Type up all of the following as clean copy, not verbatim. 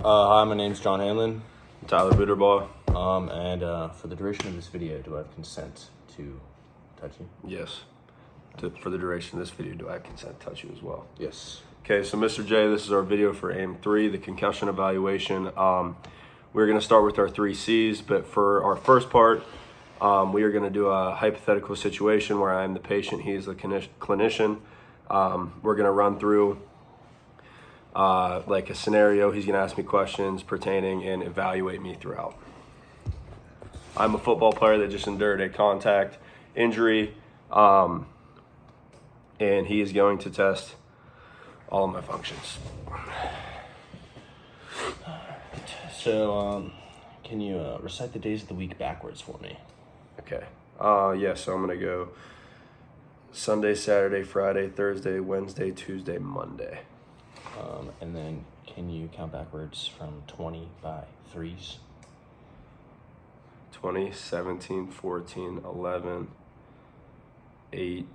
Hi, my name's John Hanlon. Tyler Booterbaugh. For the duration of this video, do I have consent to touch you? Yes. For the duration of this video, do I have consent to touch you as well? Yes. Okay, so Mr. J, this is our video for AIM 3, the concussion evaluation. We're going to start with our 3 C's, but for our first part, we are going to do a hypothetical situation where I'm the patient, he's the clinician. We're going to run through like a scenario. He's going to ask me questions pertaining and evaluate me throughout. I'm a football player that just endured a contact injury, and he is going to test all of my functions. So, can you recite the days of the week backwards for me? Okay. Yeah, so I'm going to go Sunday, Saturday, Friday, Thursday, Wednesday, Tuesday, Monday. And then can you count backwards from 20 by threes? 20, 17, 14, 11, 8,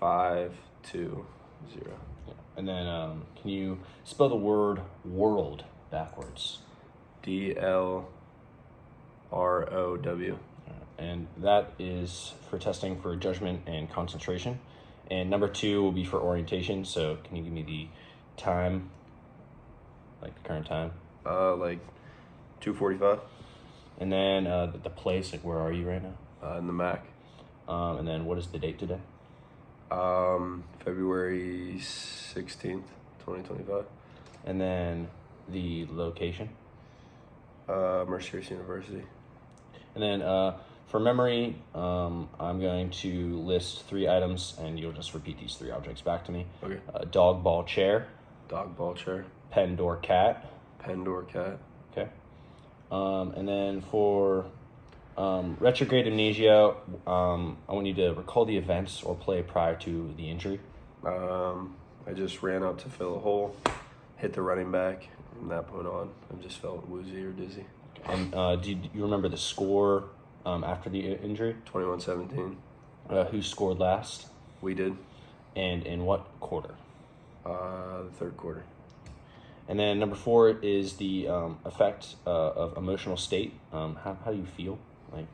5, 2, 0. Yeah. And then can you spell the word world backwards? DLROW. And that is for testing for judgment and concentration. And number 2 will be for orientation. So can you give me the time, like the current time? Like 2:45. And then the place, like where are you right now? In the MAC. And then what is the date today? February 16th, 2025. And then the location? Mercyhurst University. And then for memory, I'm going to list 3 items, and you'll just repeat these 3 objects back to me. Okay. Dog, ball, chair. Dog, ball, chair. Pen, door, cat. Pen, door, cat. Okay. And then for retrograde amnesia, I want you to recall the events or play prior to the injury. I just ran up to fill a hole, hit the running back. From that point on, I just felt woozy or dizzy. And do you remember the score after the injury? 21-17. Who scored last? We did. And in what quarter? The third quarter. And then number 4 is the effect of emotional state. How do you feel? Like,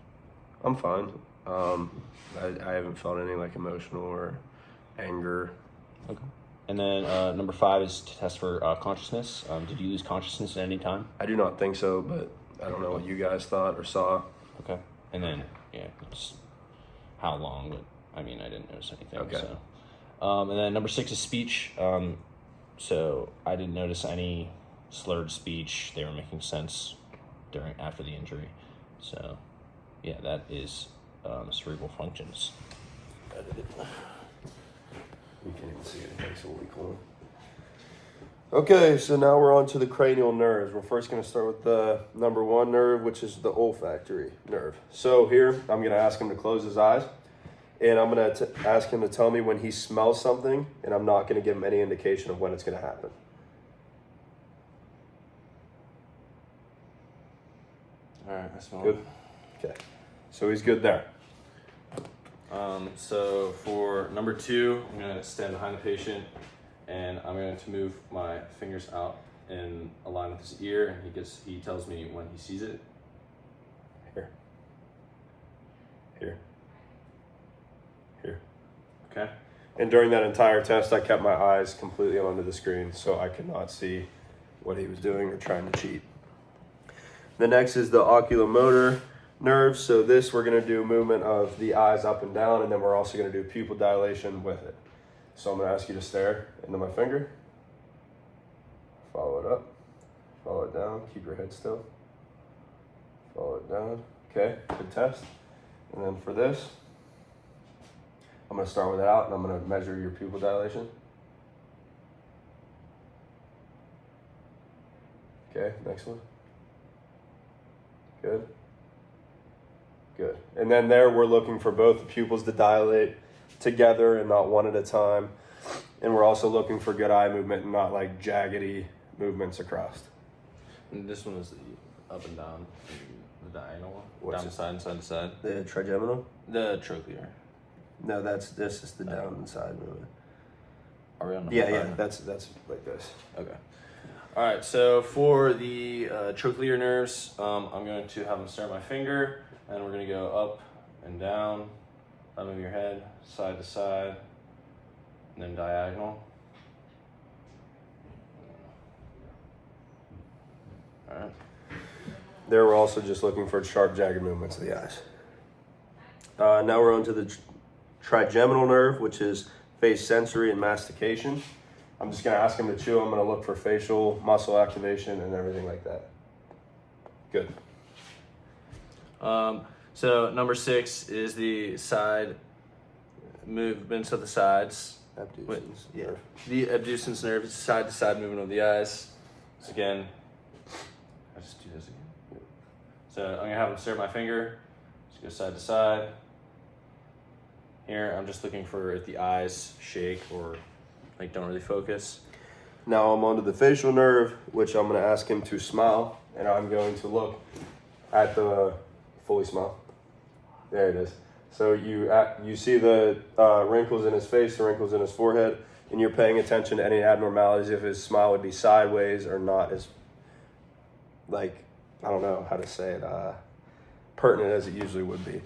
I'm fine. I haven't felt any like emotional or anger. Okay. And then number 5 is to test for consciousness. Did you lose consciousness at any time? I do not think so, but I don't know what you guys thought or saw. Okay. And then, yeah, just how long, but I mean, I didn't notice anything. Okay. So. And then number 6 is speech. So I didn't notice any slurred speech. They were making sense after the injury. So, yeah, that is cerebral functions. You can't even see it. It makes it really cool. Okay, so now we're on to the cranial nerves. We're first going to start with the number 1 nerve, which is the olfactory nerve. So here, I'm going to ask him to close his eyes, and I'm going to ask him to tell me when he smells something, and I'm not going to give him any indication of when it's going to happen. All right, I smell Good? Okay, so he's good there. So for number 2, I'm going to stand behind the patient, and I'm going to move my fingers out in a line with his ear, and he tells me when he sees it. Here. Here. Here. Okay. And during that entire test, I kept my eyes completely onto the screen, so I could not see what he was doing or trying to cheat. The next is the oculomotor nerve. So this, we're going to do movement of the eyes up and down, and then we're also going to do pupil dilation with it. So I'm going to ask you to stare into my finger. Follow it up. Follow it down. Keep your head still. Follow it down. Okay, good test. And then for this, I'm going to start with it out, and I'm going to measure your pupil dilation. Okay, next one. Good. Good. And then there, we're looking for both the pupils to dilate together and not one at a time. And we're also looking for good eye movement and not like jaggedy movements across. And this one is the up and down, the diagonal one. What's down it? side and side to side. The trigeminal? The trochlear. No, this is the down and side movement. Are we on number Yeah, 5 yeah, now? that's like this. Okay. All right, so for the trochlear nerves, I'm going to have them stare at my finger, and we're going to go up and down, move your head, side to side, and then diagonal. All right. There we're also just looking for sharp, jagged movements of the eyes. Now we're on to the trigeminal nerve, which is face sensory and mastication. I'm just going to ask him to chew. I'm going to look for facial muscle activation and everything like that. Good. So number 6 is the side movements of the sides. Abducens. Yeah. Nerve. The abducens nerve is side-to-side movement of the eyes. So again, I'll just do this again. So I'm going to have them stare at my finger. Just go side to side. Here, I'm just looking for if the eyes shake or like don't really focus. Now I'm onto the facial nerve, which I'm going to ask him to smile, and I'm going to look at the fully smile. There it is. So you see the wrinkles in his face, the wrinkles in his forehead, and you're paying attention to any abnormalities. If his smile would be sideways or not as, like, I don't know how to say it, pertinent as it usually would be.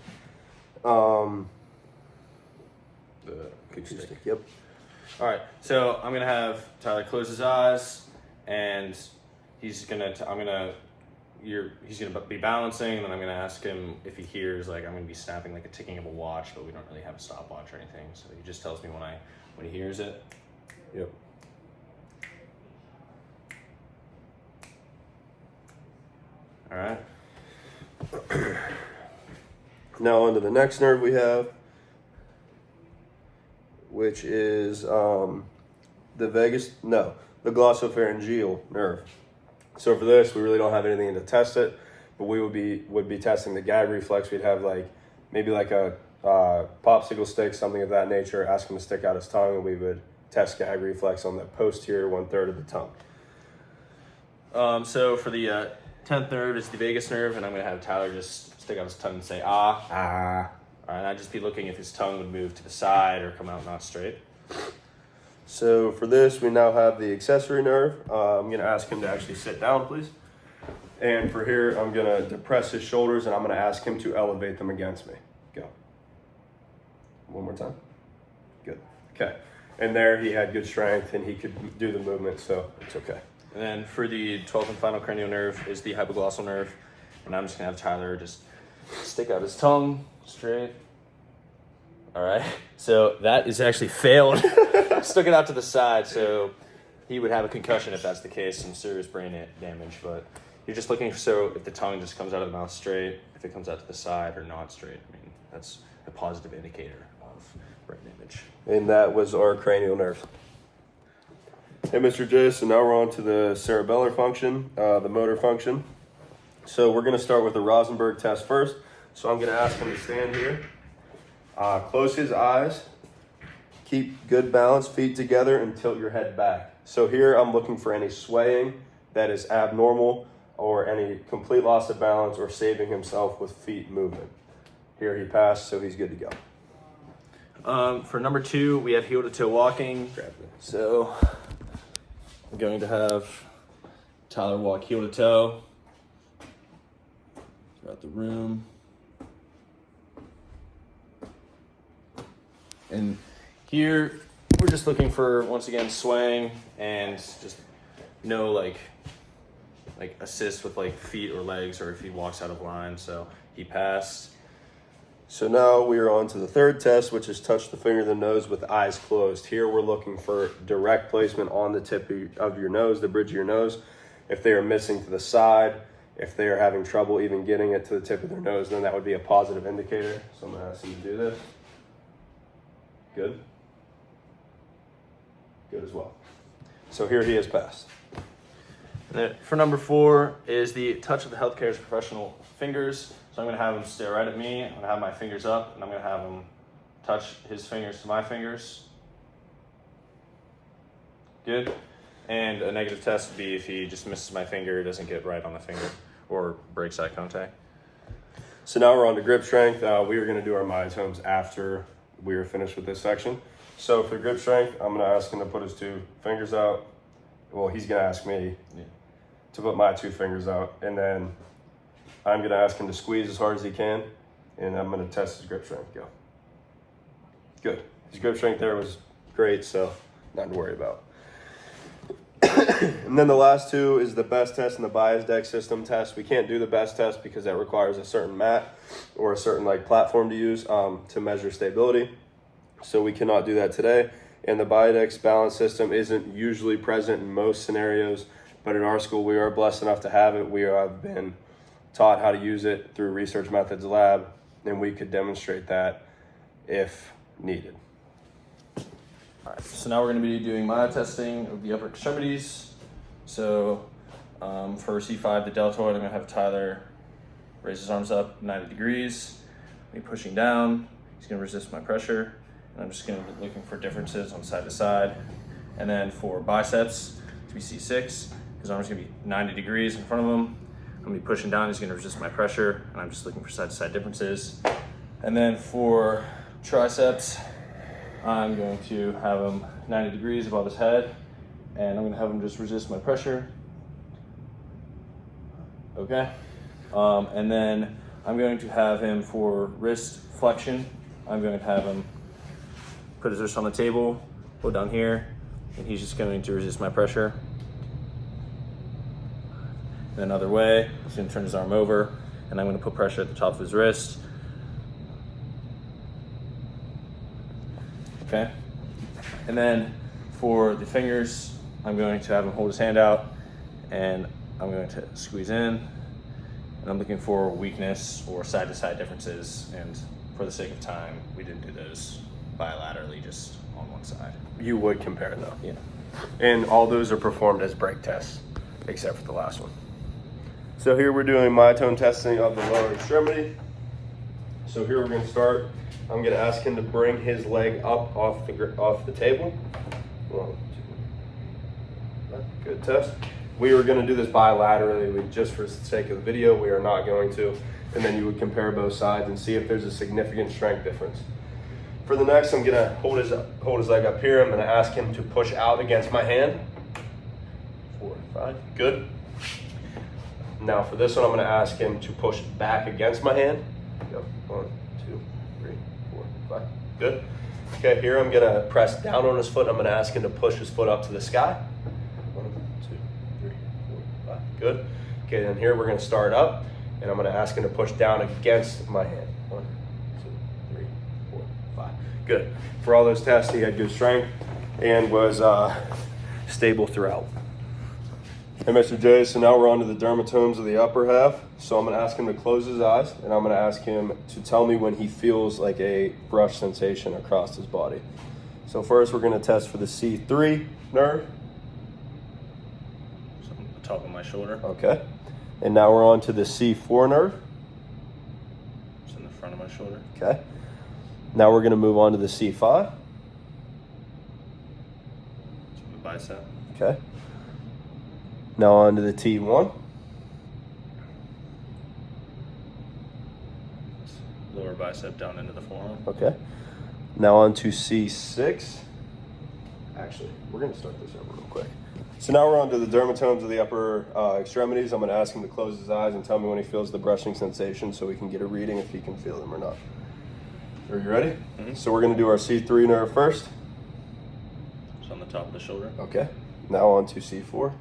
The Acoustic. Yep. All right, so I'm gonna have Tyler close his eyes, and he's gonna be balancing, and then I'm gonna ask him if he hears, like, I'm gonna be snapping like a ticking of a watch, but we don't really have a stopwatch or anything, so he just tells me when he hears it. Yep. All right. Now on to the next nerve we have, which is the glossopharyngeal nerve. So for this, we really don't have anything to test it, but we would be testing the gag reflex. We'd have maybe a popsicle stick, something of that nature, ask him to stick out his tongue, and we would test gag reflex on the posterior 1/3 of the tongue. So for the 10th nerve is the vagus nerve, and I'm gonna have Tyler just stick out his tongue and say ah. Ah. All right, I'd just be looking if his tongue would move to the side or come out not straight. So for this, we now have the accessory nerve. I'm going to ask him to actually sit down, please. And for here, I'm going to depress his shoulders, and I'm going to ask him to elevate them against me. Go. One more time. Good. Okay. And there, he had good strength, and he could do the movement, so it's okay. And then for the 12th and final cranial nerve is the hypoglossal nerve, and I'm just going to have Tyler just stick out his tongue straight. All right, so that is actually failed. Stuck it out to the side, so he would have a concussion if that's the case, some serious brain damage. But you're just looking so if the tongue just comes out of the mouth straight, if it comes out to the side or not straight. I mean, that's a positive indicator of brain damage. And that was our cranial nerve. Hey, Mr. J, so now we're on to the cerebellar function, the motor function. So we're going to start with the Rosenberg test first. So I'm going to ask him to stand here. Close his eyes, keep good balance, feet together, and tilt your head back. So here I'm looking for any swaying that is abnormal or any complete loss of balance or saving himself with feet movement. Here he passed, so he's good to go. For number 2, we have heel to toe walking. So I'm going to have Tyler walk heel to toe throughout the room. And here, we're just looking for, once again, swaying and just no like assist with feet or legs or if he walks out of line. So he passed. So now we are on to the third test, which is touch the finger of the nose with eyes closed. Here we're looking for direct placement on the tip of your nose, the bridge of your nose. If they are missing to the side, if they are having trouble even getting it to the tip of their nose, then that would be a positive indicator. So I'm going to ask him to do this. Good. Good as well. So here he has passed. And then for number 4 is the touch of the healthcare's professional fingers. So I'm going to have him stare right at me. I'm going to have my fingers up, and I'm going to have him touch his fingers to my fingers. Good. And a negative test would be if he just misses my finger, doesn't get right on the finger, or breaks eye contact. So now we're on to grip strength. We are going to do our myotomes after we are finished with this section. So for grip strength, I'm gonna ask him to put his 2 fingers out. Well, he's gonna ask me to put my 2 fingers out, and then I'm gonna ask him to squeeze as hard as he can, and I'm gonna test his grip strength. Go. Good. His grip strength there was great, so nothing to worry about. And then the last 2 is the best test and the bias deck system test. We can't do the best test because that requires a certain mat or a certain platform to use to measure stability. So we cannot do that today. And the Biodex balance system isn't usually present in most scenarios, but in our school we are blessed enough to have it. We have been taught how to use it through Research Methods Lab, and we could demonstrate that if needed. All right, so now we're going to be doing myotesting of the upper extremities. So for C5, the deltoid, I'm going to have Tyler raise his arms up 90 degrees. Me pushing down, he's going to resist my pressure. And I'm just going to be looking for differences on side to side. And then for biceps, to be C6, his arm's going to be 90 degrees in front of him. I'm going to be pushing down, he's going to resist my pressure, and I'm just looking for side to side differences. And then for triceps, I'm going to have him 90 degrees above his head, and I'm going to have him just resist my pressure. Okay. And then I'm going to have him for wrist flexion. I'm going to have him put his wrist on the table, go down here, and he's just going to resist my pressure. And another way, he's going to turn his arm over, and I'm going to put pressure at the top of his wrist. Okay. And then for the fingers, I'm going to have him hold his hand out, and I'm going to squeeze in, and I'm looking for weakness or side to side differences. And for the sake of time, we didn't do those bilaterally, just on one side. You would compare though. Yeah. And all those are performed as break tests, except for the last one. So here we're doing myotone testing of the lower extremity. So here we're going to start. I'm going to ask him to bring his leg up off the table. 1, 2. Good test. We were going to do this bilaterally, just for the sake of the video. We are not going to. And then you would compare both sides and see if there's a significant strength difference. For the next, I'm going to hold his leg up here. I'm going to ask him to push out against my hand. 4, 5. Good. Now for this one, I'm going to ask him to push back against my hand. Go. 1, 2, 3, 4, 5. Good. Okay, here I'm going to press down on his foot. I'm going to ask him to push his foot up to the sky. 1, 2, 3, 4, 5. Good. Okay, then here we're going to start up, and I'm going to ask him to push down against my hand. 1, 2, 3, 4, 5. Good. For all those tests, he had good strength and was stable throughout. Hey, Mr. J, so now we're on to the dermatomes of the upper half. So I'm going to ask him to close his eyes, and I'm going to ask him to tell me when he feels like a brush sensation across his body. So first we're going to test for the C3 nerve. So on the top of my shoulder. Okay. And now we're on to the C4 nerve. It's in the front of my shoulder. Okay. Now we're going to move on to the C5. It's in the bicep. Okay. Now on to the T1. Lower bicep down into the forearm. Okay. Now on to C6. Actually, we're going to start this over real quick. So now we're on to the dermatomes of the upper extremities. I'm going to ask him to close his eyes and tell me when he feels the brushing sensation so we can get a reading if he can feel them or not. Are you ready? Mm-hmm. So we're going to do our C3 nerve first. It's on the top of the shoulder. Okay. Now on to C4.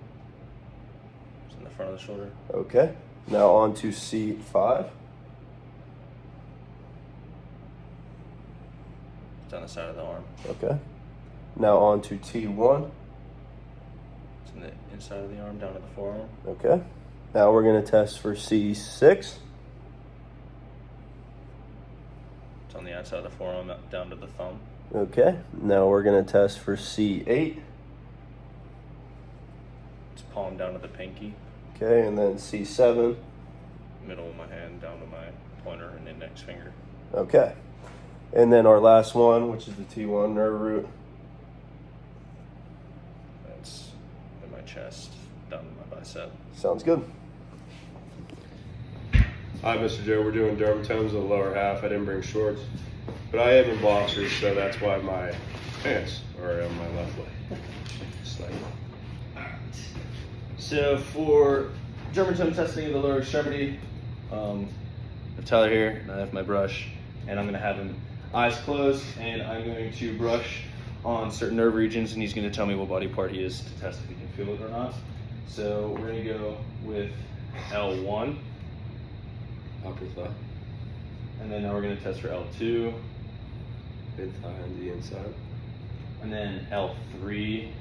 It's in the front of the shoulder. Okay. Now on to C5. It's on the side of the arm. Okay. Now on to T1. It's in the inside of the arm down to the forearm. Okay. Now we're going to test for C6. It's on the outside of the forearm down to the thumb. Okay. Now we're going to test for C8. It's palm down to the pinky. Okay, and then C7. Middle of my hand down to my pointer and index finger. Okay. And then our last one, which is the T1 nerve root. That's in my chest, down to my bicep. Sounds good. Hi, Mr. Joe. We're doing dermatomes of the lower half. I didn't bring shorts, but I am in boxers, so that's why my Pants are on my left leg. Slightly. So for German tone testing of the lower extremity, I have Tyler here, and I have my brush, and I'm going to have him eyes closed, and I'm going to brush on certain nerve regions, and he's going to tell me what body part he is to test if he can feel it or not. So we're going to go with L1, Upper thigh. and then now we're going to test for L2, Mid thigh on the inside. and then L3,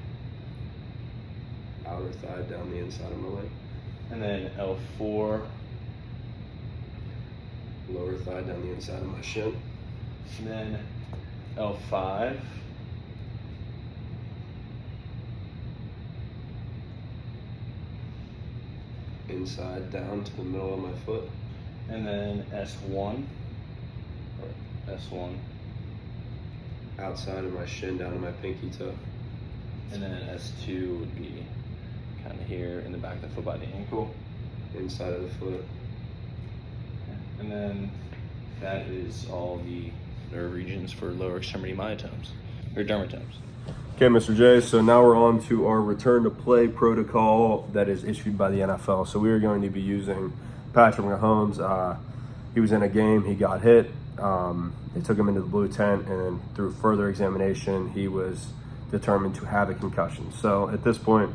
Outer thigh down the inside of my leg. and then L4, Lower thigh down the inside of my shin. and then L5, Inside down to the middle of my foot. and then S1, or S1, Outside of my shin down to my pinky toe. and then S2 would be kind of here in the back of the foot by the ankle. Inside of the foot. And then that is all the nerve regions for lower extremity myotomes, or dermatomes. Okay, Mr. J, so now we're on to our return to play protocol that is issued by the NFL. So we are going to be using Patrick Mahomes. He was in a game, he got hit. They took him into the blue tent, and then through further examination, he was determined to have a concussion. So at this point,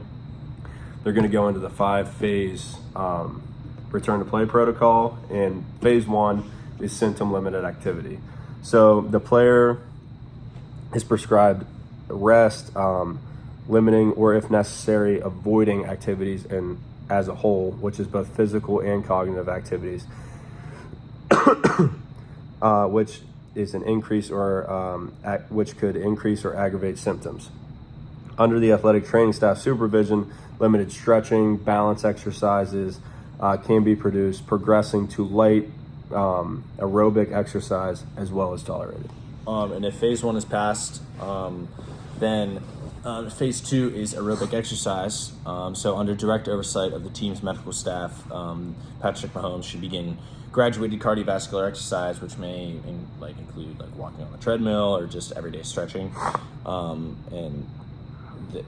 they're going to go into the 5-phase return to play protocol, and phase 1 is symptom limited activity. So the player is prescribed rest, limiting, or if necessary, avoiding activities and as a whole, which is both physical and cognitive activities, which is an increase or which could increase or aggravate symptoms. Under the athletic training staff supervision, limited stretching, balance exercises can be produced, progressing to light aerobic exercise as well as tolerated. And if phase 1 is passed, then phase 2 is aerobic exercise. So under direct oversight of the team's medical staff, Patrick Mahomes should begin graduated cardiovascular exercise, which may include walking on the treadmill or just everyday stretching. And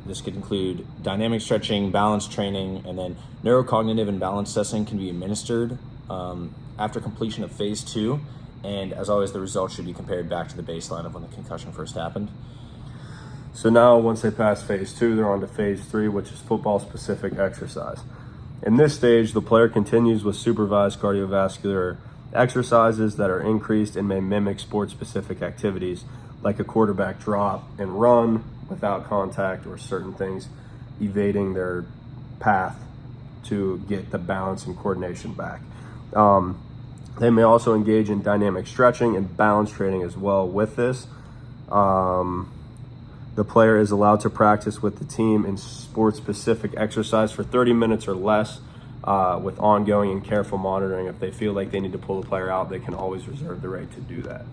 this could include dynamic stretching, balance training, and then neurocognitive and balance testing can be administered after completion of phase 2. And as always, the results should be compared back to the baseline of when the concussion first happened. So now once they pass phase 2, they're on to phase 3, which is football specific exercise. In this stage, the player continues with supervised cardiovascular exercises that are increased and may mimic sport specific activities like a quarterback drop and run without contact, or certain things evading their path to get the balance and coordination back. They may also engage in dynamic stretching and balance training as well with this. The player is allowed to practice with the team in sport-specific exercise for 30 minutes or less with ongoing and careful monitoring. If they feel like they need to pull the player out, they can always reserve the right to do that.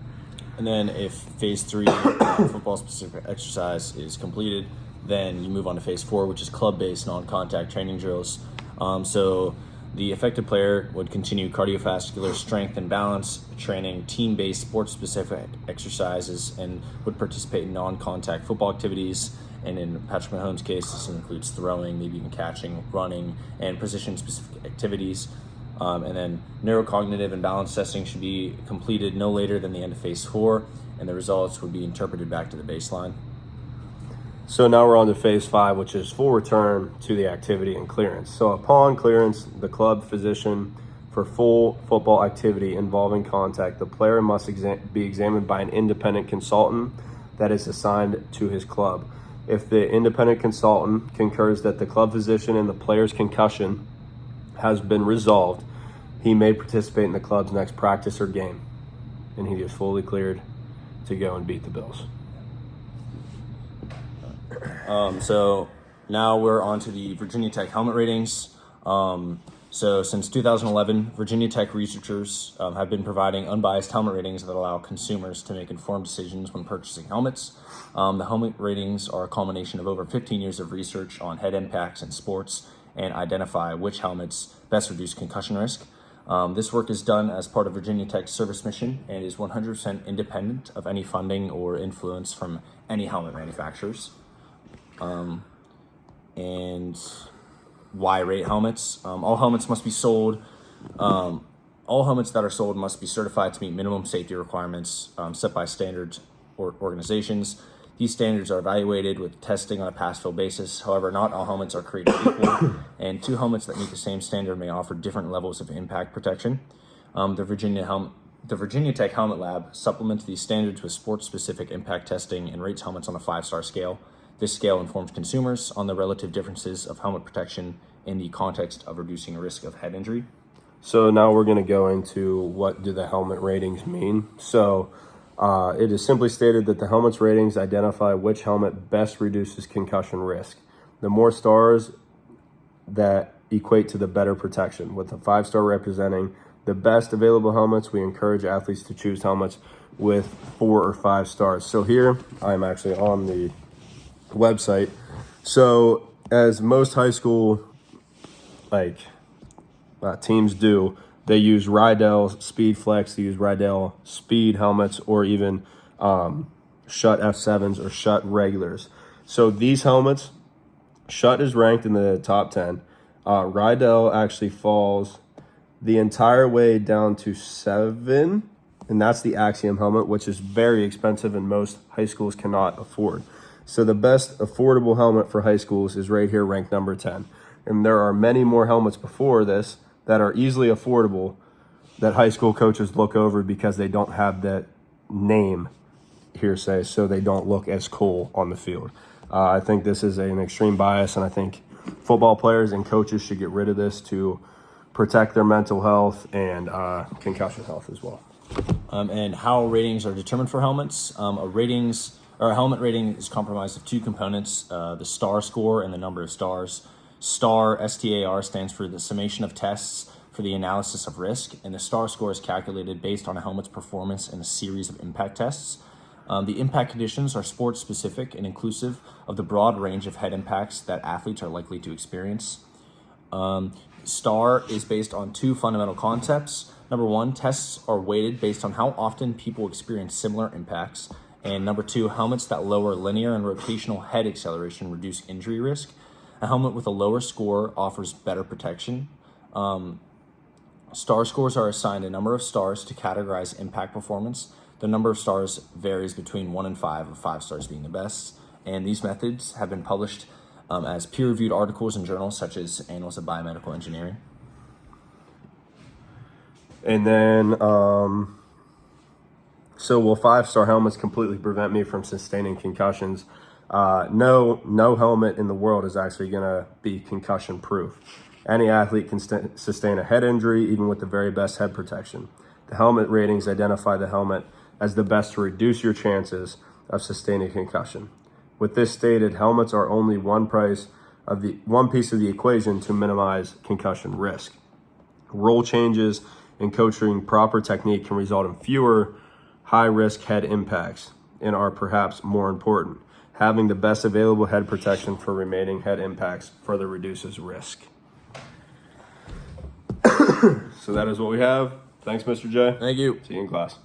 And then if phase 3 football-specific exercise is completed, then you move on to phase 4, which is club-based non-contact training drills. So the affected player would continue cardiovascular strength and balance training, team-based sports-specific exercises, and would participate in non-contact football activities. And in Patrick Mahomes' case, this includes throwing, maybe even catching, running, and position-specific activities. And then neurocognitive and balance testing should be completed no later than the end of phase 4, and the results would be interpreted back to the baseline. So now we're on to phase 5, which is full return to the activity and clearance. So upon clearance, the club physician for full football activity involving contact, the player must be examined by an independent consultant that is assigned to his club. If the independent consultant concurs that the club physician and the player's concussion has been resolved, he may participate in the club's next practice or game, and he is fully cleared to go and beat the Bills. So now we're on to the Virginia Tech helmet ratings. So since 2011, Virginia Tech researchers have been providing unbiased helmet ratings that allow consumers to make informed decisions when purchasing helmets. The helmet ratings are a culmination of over 15 years of research on head impacts in sports and identify which helmets best reduce concussion risk. This work is done as part of Virginia Tech's service mission and is 100% independent of any funding or influence from any helmet manufacturers. And why rate helmets? All helmets must be sold. All helmets that are sold must be certified to meet minimum safety requirements set by standards or organizations. These standards are evaluated with testing on a pass-fail basis. However, not all helmets are created equal, and two helmets that meet the same standard may offer different levels of impact protection. The Virginia Tech Helmet Lab supplements these standards with sports-specific impact testing and rates helmets on a 5-star scale. This scale informs consumers on the relative differences of helmet protection in the context of reducing risk of head injury. So now we're going to go into what do the helmet ratings mean. So it is simply stated that the helmet's ratings identify which helmet best reduces concussion risk. The more stars that equate to the better protection. With a 5-star representing the best available helmets, we encourage athletes to choose helmets with 4 or 5 stars. So here, I'm actually on the website. So as most high school teams do, they use Rydell Speed Flex, they use Rydell Speed helmets, or even Schutt F7s or Schutt regulars. So these helmets, Schutt is ranked in the top 10. Rydell actually falls the entire way down to 7, and that's the Axiom helmet, which is very expensive and most high schools cannot afford. So the best affordable helmet for high schools is right here, ranked number 10. And there are many more helmets before this that are easily affordable that high school coaches look over because they don't have that name hearsay, so they don't look as cool on the field. I think this is an extreme bias, and I think football players and coaches should get rid of this to protect their mental health and concussion health as well. And how ratings are determined for helmets. A helmet rating is comprised of 2 components, the STAR score and the number of stars. STAR, S-T-A-R, stands for the summation of tests for the analysis of risk, and the STAR score is calculated based on a helmet's performance in a series of impact tests. The impact conditions are sport-specific and inclusive of the broad range of head impacts that athletes are likely to experience. STAR is based on 2 fundamental concepts. Number 1, tests are weighted based on how often people experience similar impacts. And number 2, helmets that lower linear and rotational head acceleration reduce injury risk. A helmet with a lower score offers better protection. Star scores are assigned a number of stars to categorize impact performance. The number of stars varies between 1 and 5, with 5 stars being the best. And these methods have been published as peer-reviewed articles in journals such as Annals of Biomedical Engineering. And then, so will 5-star helmets completely prevent me from sustaining concussions? No helmet in the world is actually going to be concussion proof. Any athlete can sustain a head injury even with the very best head protection. The helmet ratings identify the helmet as the best to reduce your chances of sustaining concussion. With this stated, helmets are only one piece of the equation to minimize concussion risk. Role changes and coaching proper technique can result in fewer high-risk head impacts and are perhaps more important. Having the best available head protection for remaining head impacts further reduces risk. So that is what we have. Thanks, Mr. J. Thank you. See you in class.